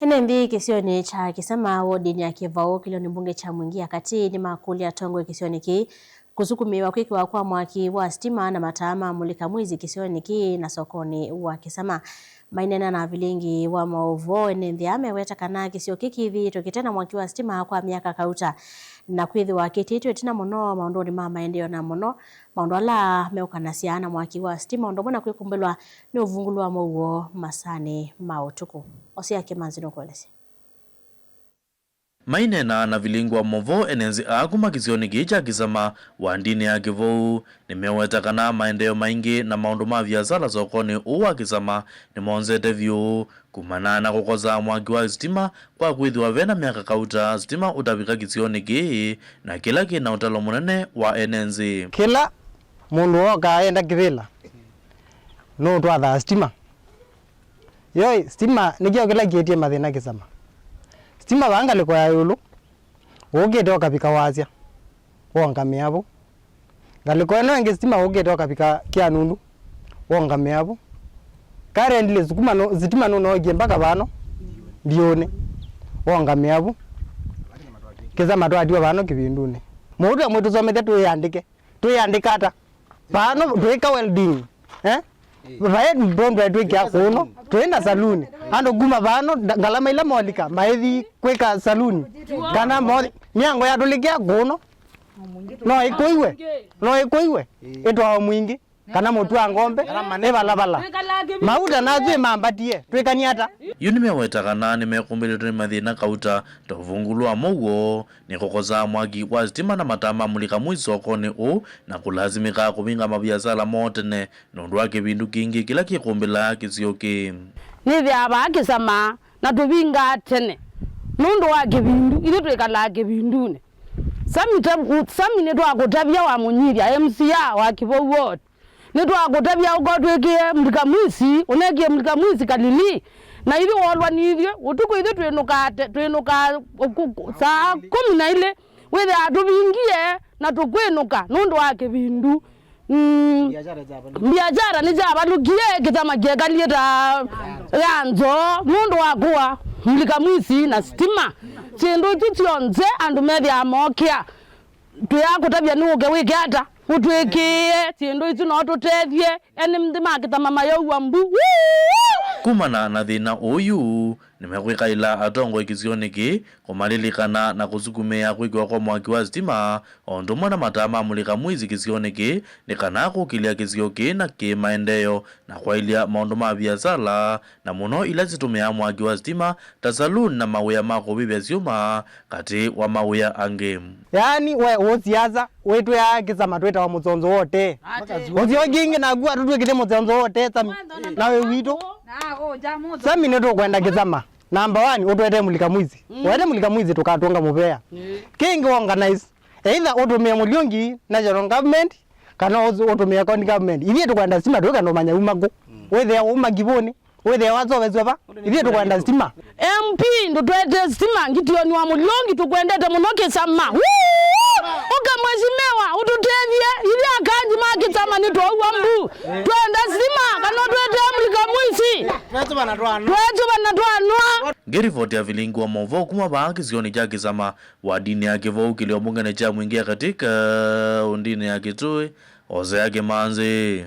Enembi kisioni cha kisema wodi ya Kivau kilo ni mbunge cha mwingia kati ni makuli ya Tongwe kisioni ki kusukumiwa kwikiwa kwa mwaki wa stima na matama mulika mwizi kisioni ki na sokoni wa kisema mainena na vilingi wa maovo enembi ameweta kana kisio kikivi tokitena mwaki wa stima kwa miaka kauta na kwithi wa kititu etina muno maundoni mama endio na muno maundola meukanasiana mwaki wa stima ndomona kwikumbelwa ni uvungulu wa mauo masani mautuku osia kemanzino kwelesi mainena na vilingwa movo enenzi akuma kisioni kicha kisama wa ndini ya Kivau nimeweta kana maendeleo maingi na maundu ma biashara sokoni uwa kisama ni monzete vyu kumana na kukoza mwaki wa stima kwa kwithiwa vena miaka kauta stima utavika kisioni ki na kila kina utalo munene wa enenzi kila mundu woka enda kivila no twatha stima yoi stima nikio kila kietie mathina kisama stima vangaliko ya yulu ugite okapika wazia wonga miavu ngaliko eno enge stima ugite okapika kianundu wonga miavu currently stima no ogie mpaka vano ndione wonga miavu kiza matwatiwa vano kivinduni mundu amwe tusomete tuyandike ata vano twika welding vae mbombe twika kuno twenda saluni ando guma vano ngalama ila molika maethi kweka saluni kana moli nyango ya tulikia kuno no ikoiwe etwa mwingi kana mutwa ngombe evala mauta nazwe mambatie twekaniata yunimeweta kana nimekumbele mathina kauta tovungulwa mowo ni kukoza mwaki wa stima na matama mulika mwisokoni u na kulazimika kubinga mabiashara motene nondu wake bindu kingi kila kikumbela kisioki ni vyaba kisama na tubinga tene nondu wake bindu ile twekala bindu sami ne twakutabya wa munyiria MCA wa Kivau ward ne twakutabya ukotwekie mulika mwisi unekie mulika mwisi kalili na hivi wolwa nivyo utuko hivi twenuka saa 10 wethe atubingie na tukwenuka nundu wake bindu biashara ni jabalukie kitama kekalieta yanzo nundu wakuwa mulika mwisi na stima chindu chichionze andu methi amokia tuyakutabya nuke wikiata utwekie chindu ichi no tutethie eni mthima kitama mayo mbu kumana na thina uyu nimekwikaila Atongwe kisioni ki kumalilikana na kusukumia kwikiwa kwa mwaki wa stima ondu mwana matama mulika mwizi kisioni ki nikana kukilia kisio ki na kimaendeleo na kwailia maundu ma biashara na muno ila zitumia mwaki wa stima ta saluni na mawia mako bibya syuma kati wa mawia ange yani we woziaza wetu ya kisama tweta wa muzonzo wote ozio gingi na gua tutwekite muzonzo wote nawe wito sami neto kwenda kisama number 1 utwete mulika mwizi wete mulika mwizi tukatunga mupea kingi organize either utumia muliongi national government kana utumia county government ithie tukwenda stima tweka no manya umago wethe umagiboni wethe wazovezwa pa ithie tukwenda stima MP ndo twete stima ngitioni wa muliongi tukwendete munoke sama oka mheshimiwa ututethie ili akanji maki sama ni twa mbu twenda stima kana twete mulika mwizi twetu banatwanwa Gerivoti ya vilingu wa movo kuma baki zioni jaki sama wa dini ya Kivau kilio mbunge cha mwingia katika undini ya Kitui oze yake manzi